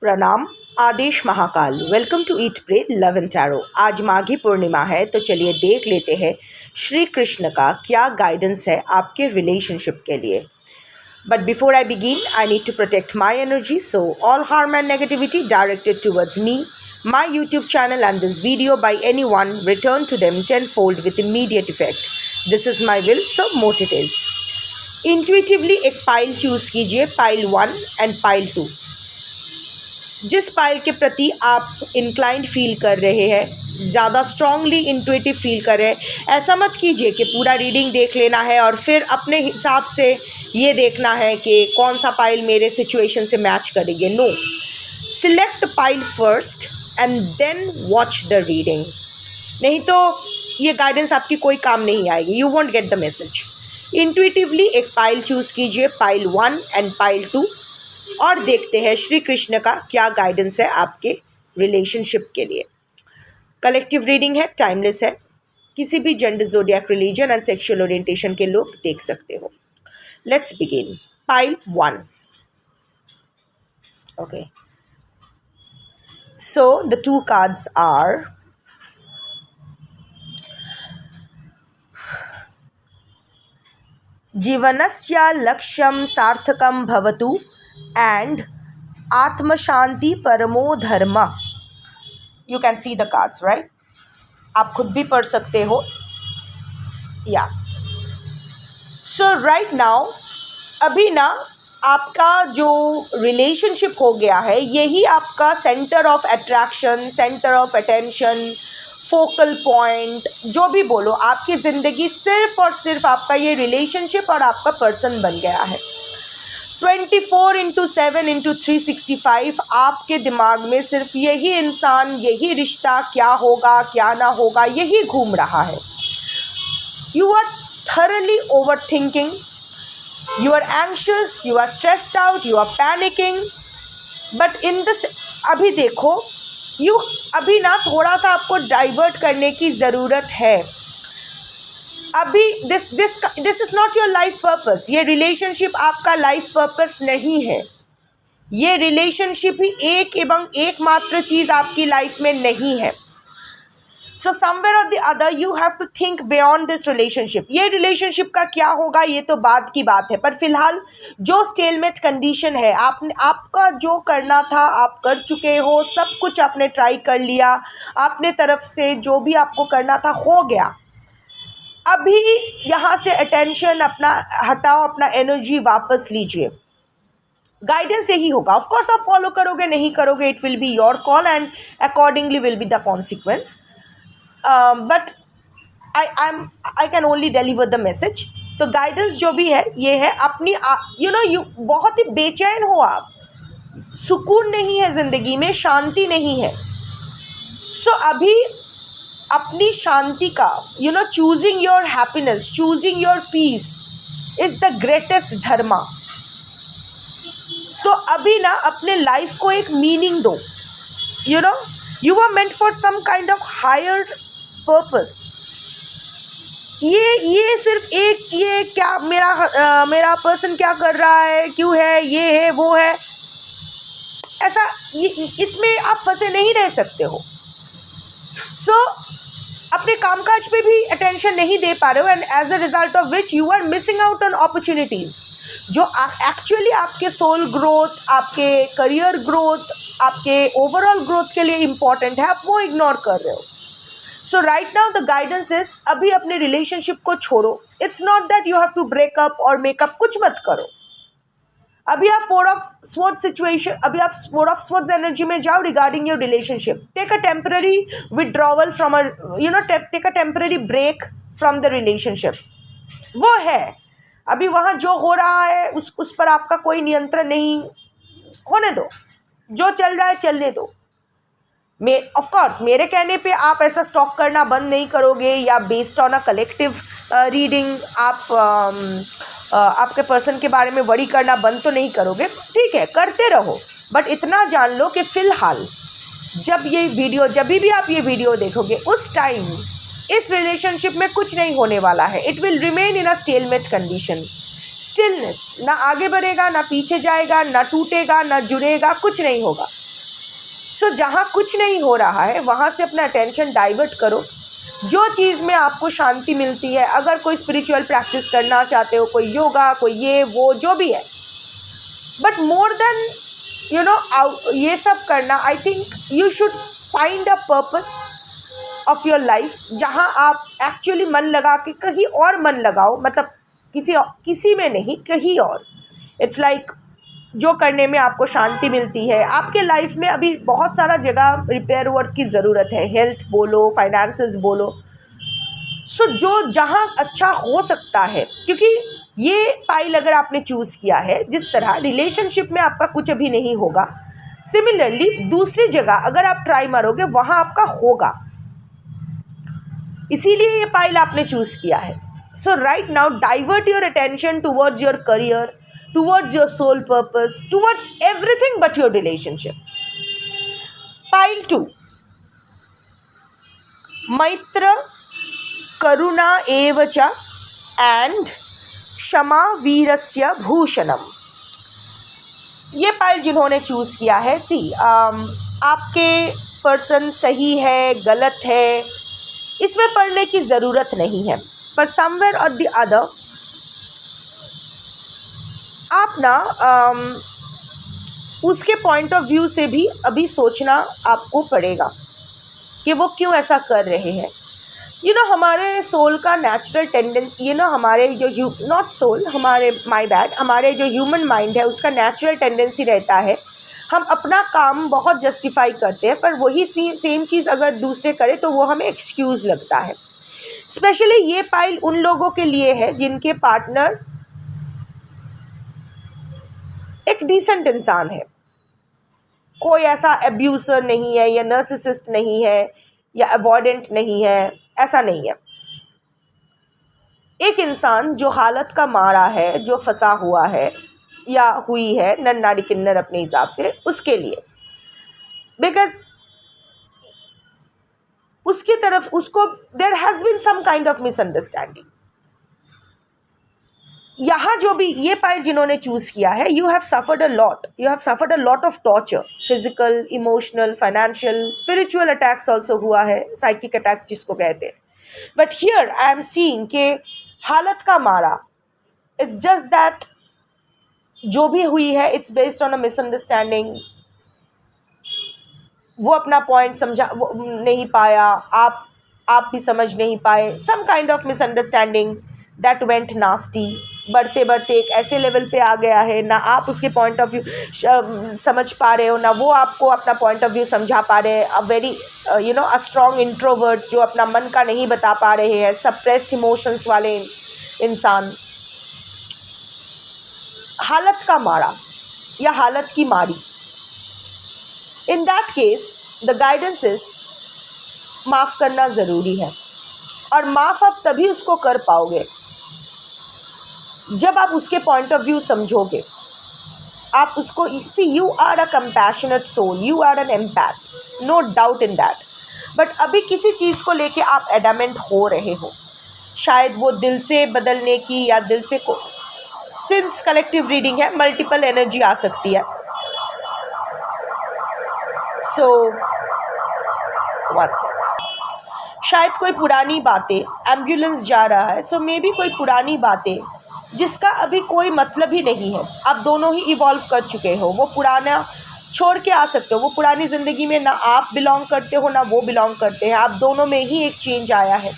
प्रणाम। आदेश Mahakal. Welcome to eat pray love and tarot. आज माघी पूर्णिमा है, तो चलिए देख लेते हैं श्री कृष्ण का क्या गाइडेंस है आपके रिलेशनशिप के लिए। But before I begin, I need to protect my energy, so all harm and negativity directed towards me, my YouTube channel and this video by anyone return to them tenfold with immediate effect. This is my will, so mote it is. Intuitively एक pile choose कीजिए, pile 1 and pile 2। जिस pile के प्रति आप inclined feel कर रहे हैं, ज़्यादा स्ट्रांगली इंट्यूटिव फील कर रहे हैं, ऐसा मत कीजिए कि पूरा रीडिंग देख लेना है और फिर अपने हिसाब से ये देखना है कि कौन सा पाइल मेरे सिचुएशन से मैच करेंगे। No, select pile first and then watch the reading. नहीं तो ये गाइडेंस आपकी कोई काम नहीं आएगी, you won't get the message. Intuitively एक पाइल चूज़ कीजिए, पाइल 1 एंड पाइल 2, और देखते हैं श्री कृष्ण का क्या गाइडेंस है आपके रिलेशनशिप के लिए। कलेक्टिव रीडिंग है, टाइमलेस है, किसी भी gender, zodiac, religion and sexual orientation के लोग देख सकते हो। Let's begin. Pile 1। Okay, so the two cards are जीवनस्य लक्ष्यम सार्थकम भवतु and आत्मशांति परमो धर्म। You can see the cards, right? आप खुद भी पढ़ सकते हो। Yeah. So right now, अभी ना आपका जो रिलेशनशिप हो गया है, यही आपका centre of attraction, centre of attention, focal point, जो भी बोलो, आपकी ज़िंदगी सिर्फ और सिर्फ आपका ये रिलेशनशिप और आपका पर्सन बन गया है। 24/7/365 आपके दिमाग में सिर्फ यही इंसान, यही रिश्ता, क्या होगा क्या ना होगा, यही घूम रहा है। You are thoroughly overthinking, you are anxious, you are stressed out, you are panicking, but in this अभी देखो, अभी ना थोड़ा सा आपको डाइवर्ट करने की ज़रूरत है। अभी this is not your life purpose. ये रिलेशनशिप आपका लाइफ पर्पस नहीं है। ये रिलेशनशिप ही एक एवं एकमात्र चीज़ आपकी लाइफ में नहीं है। So somewhere or the other you have to think beyond this relationship. ये रिलेशनशिप का क्या होगा ये तो बाद की बात है, पर फिलहाल जो स्टेलमेट कंडीशन है, आपका जो करना था आप कर चुके हो, सब कुछ आपने ट्राई कर लिया, आपने तरफ से जो भी आपको करना था हो गया। अभी यहाँ से अटेंशन अपना हटाओ, अपना एनर्जी वापस लीजिए। गाइडेंस यही होगा। ऑफ कोर्स आप फॉलो करोगे नहीं करोगे, it will be your call and accordingly will be the consequence. But I can only deliver the message. तो गाइडेंस जो भी है ये है, अपनी यू बहुत ही बेचैन हो आप, सुकून नहीं है ज़िंदगी में, शांति नहीं है। सो अभी अपनी शांति का choosing your happiness, choosing your peace is the greatest dharma. तो अभी ना अपने लाइफ को एक मीनिंग दो। You are meant for some kind of higher purpose. ये सिर्फ एक ये क्या मेरा पर्सन क्या कर रहा है, क्यों है, ये है वो है, ऐसा इसमें आप फंसे नहीं रह सकते हो। सो अपने कामकाज पे भी अटेंशन नहीं दे पा रहे हो, and as a result of which you are missing out on opportunities जो एक्चुअली आपके सोल ग्रोथ, आपके करियर ग्रोथ, आपके ओवरऑल ग्रोथ के लिए इम्पॉर्टेंट है, आप वो इग्नोर कर रहे हो। So right now the guidance is, अभी अपने रिलेशनशिप को छोड़ो। It's not that you have to break up और मेकअप, कुछ मत करो। अभी आप 4 ऑफ स्वॉर्ड्स सिचुएशन, अभी आप 4 ऑफ स्वॉर्ड्स एनर्जी में जाओ regarding your relationship. Take a temporary withdrawal from take a temporary break from the relationship. वो है अभी वहाँ जो हो रहा है उस पर आपका कोई नियंत्रण नहीं, होने दो, जो चल रहा है चलने दो। ऑफ कोर्स मेरे कहने पे आप ऐसा स्टॉक करना बंद नहीं करोगे, या based on a collective reading आप आपके पर्सन के बारे में वरी करना बंद तो नहीं करोगे, ठीक है, करते रहो। बट इतना जान लो कि फ़िलहाल जब भी आप ये वीडियो देखोगे, उस टाइम इस रिलेशनशिप में कुछ नहीं होने वाला है। It will remain in a stalemate condition. Stillness, ना आगे बढ़ेगा, ना पीछे जाएगा, ना टूटेगा, ना जुड़ेगा, कुछ नहीं होगा। सो जहाँ कुछ नहीं हो रहा है वहाँ से अपना अटेंशन डाइवर्ट करो। जो चीज़ में आपको शांति मिलती है, अगर कोई स्पिरिचुअल प्रैक्टिस करना चाहते हो, कोई योगा, कोई ये वो जो भी है, बट मोर देन ये सब करना, I think you should find a purpose of your life जहाँ आप एक्चुअली मन लगा के कहीं और मन लगाओ, मतलब किसी में नहीं, कहीं और। इट्स लाइक जो करने में आपको शांति मिलती है। आपके लाइफ में अभी बहुत सारा जगह रिपेयर वर्क की ज़रूरत है, हेल्थ बोलो, फाइनेंसेस बोलो। सो जो जहाँ अच्छा हो सकता है, क्योंकि ये पाइल अगर आपने चूज़ किया है, जिस तरह रिलेशनशिप में आपका कुछ अभी नहीं होगा, सिमिलरली दूसरी जगह अगर आप ट्राई मारोगे वहाँ आपका होगा, इसीलिए ये पाइल आपने चूज़ किया है। So right now divert your attention towards your career, towards your soul purpose, towards everything but your relationship. Pile 2, maitra karuna evacha and क्षमा वीरस्य भूषणम। ये पाइल जिन्होंने चूज़ किया है, आपके पर्सन सही है गलत है इसमें पढ़ने की ज़रूरत नहीं है, पर समवेयर और द अदर आप ना उसके पॉइंट ऑफ व्यू से भी अभी सोचना आपको पड़ेगा कि वो क्यों ऐसा कर रहे हैं। हमारे सोल का नेचुरल टेंडेंसी, हमारे जो नॉट सोल, हमारे जो ह्यूमन माइंड है उसका नेचुरल टेंडेंसी रहता है, हम अपना काम बहुत जस्टिफाई करते हैं, पर वही सेम चीज़ अगर दूसरे करे तो वो हमें एक्सक्यूज़ लगता है। स्पेशली ये पाइल उन लोगों के लिए है जिनके पार्टनर एक डिसेंट इंसान है, कोई ऐसा एब्यूसर नहीं है या नर्सिसिस्ट नहीं है या अवॉइडेंट नहीं है, ऐसा नहीं है। एक इंसान जो हालत का मारा है, जो फंसा हुआ है या हुई है नन्नाड़ी किन्नर अपने हिसाब से, उसके लिए, बिकॉज उसकी तरफ उसको there has been some kind of misunderstanding. यहाँ जो भी ये पाइल जिन्होंने चूज़ किया है, you have suffered a lot of torture, physical, emotional, financial, spiritual attacks also हुआ है, साइकिक अटैक्स जिसको कहते हैं। But here I am seeing के हालत का मारा, इट्स जस्ट दैट जो भी हुई है it's based on a misunderstanding. वो अपना पॉइंट समझा नहीं पाया, आप भी समझ नहीं पाए, some kind of misunderstanding that went nasty. बढ़ते बढ़ते एक ऐसे लेवल पे आ गया है, ना आप उसके पॉइंट ऑफ व्यू समझ पा रहे हो, ना वो आपको अपना पॉइंट ऑफ व्यू समझा पा रहे हैं। A very a strong introvert जो अपना मन का नहीं बता पा रहे हैं, सप्रेस्ड इमोशंस वाले इंसान। हालत का मारा या हालत की मारी, इन that case the guidance is माफ़ करना ज़रूरी है, और माफ़ आप तभी उसको कर पाओगे जब आप उसके पॉइंट ऑफ व्यू समझोगे। आप उसको you are a compassionate soul, you are an empath, no doubt in that. But अभी किसी चीज़ को लेके आप एडामेंट हो रहे हो, शायद वो दिल से बदलने की या दिल से सिंस कलेक्टिव रीडिंग है, मल्टीपल एनर्जी आ सकती है। सो शायद कोई पुरानी बातें, एम्बुलेंस जा रहा है, सो मे बी कोई पुरानी बातें जिसका अभी कोई मतलब ही नहीं है, आप दोनों ही इवॉल्व कर चुके हो, वो पुराना छोड़ के आ सकते हो। वो पुरानी ज़िंदगी में ना आप बिलोंग करते हो ना वो बिलोंग करते हैं, आप दोनों में ही एक चेंज आया है।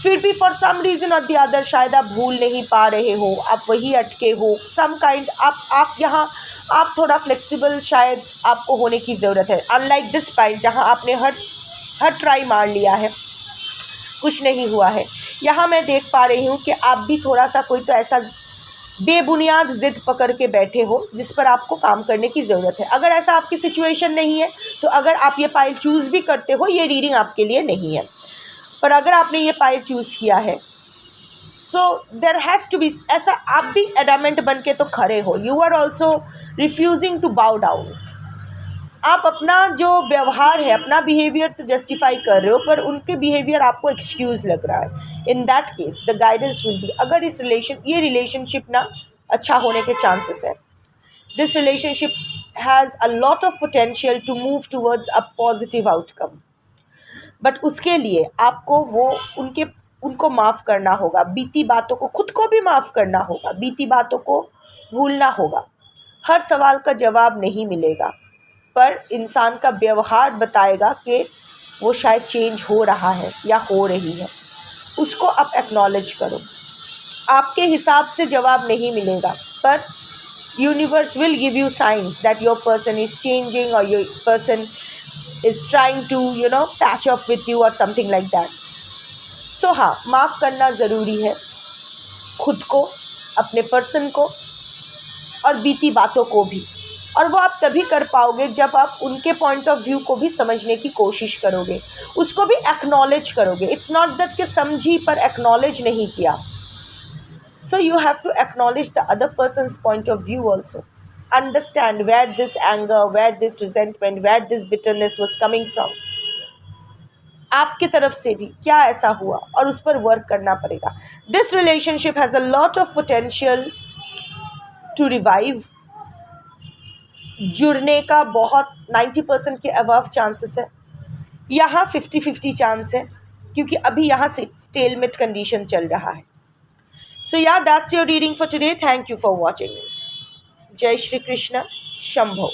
फिर भी फॉर सम रीज़न और द अदर शायद आप भूल नहीं पा रहे हो, आप वही अटके हो, सम काइंड आप यहाँ आप थोड़ा फ्लेक्सिबल शायद आपको होने की ज़रूरत है। अनलाइक दिस पाइल जहाँ आपने हर ट्राई मार लिया है, कुछ नहीं हुआ है, यहाँ मैं देख पा रही हूँ कि आप भी थोड़ा सा कोई तो ऐसा बेबुनियाद ज़िद पकड़ के बैठे हो जिस पर आपको काम करने की ज़रूरत है। अगर ऐसा आपकी सिचुएशन नहीं है तो अगर आप ये पाइल चूज़ भी करते हो, ये रीडिंग आपके लिए नहीं है। पर अगर आपने ये पाइल चूज़ किया है, so there has to be, ऐसा आप भी एडामेंट बन के तो खड़े हो, you are also refusing to bow down. आप अपना जो व्यवहार है, अपना बिहेवियर तो जस्टिफाई कर रहे हो, पर उनके बिहेवियर आपको एक्सक्यूज़ लग रहा है। In that case the guidance will be, अगर ये रिलेशनशिप ना अच्छा होने के चांसेस है, this relationship has a lot of potential to move towards a positive outcome, but उसके लिए आपको वो उनको माफ़ करना होगा, बीती बातों को, खुद को भी माफ़ करना होगा, बीती बातों को भूलना होगा। हर सवाल का जवाब नहीं मिलेगा, पर इंसान का व्यवहार बताएगा कि वो शायद चेंज हो रहा है या हो रही है। उसको आप एक्नॉलेज करो। आपके हिसाब से जवाब नहीं मिलेगा, पर universe will give you signs that your person is changing और your person is trying to patch up with you or something like that. So हाँ, माफ़ करना ज़रूरी है, खुद को, अपने पर्सन को और बीती बातों को भी। और वो आप तभी कर पाओगे जब आप उनके पॉइंट ऑफ व्यू को भी समझने की कोशिश करोगे, उसको भी एक्नॉलेज करोगे। इट्स नॉट दैट कि समझी पर एक्नॉलेज नहीं किया। So you have to acknowledge the other person's point of view also. Understand where this anger, where this resentment, where this bitterness was coming from. आपकी तरफ से भी क्या ऐसा हुआ और उस पर वर्क करना पड़ेगा. This relationship has a lot of potential to revive. जुड़ने का बहुत 90% के अबव चांसेस है. यहाँ 50-50 चांस है, क्योंकि अभी यहाँ से स्टेलमेट कंडीशन चल रहा है. So yeah, that's your reading for today. Thank you for watching. जय श्री कृष्ण. शंभो.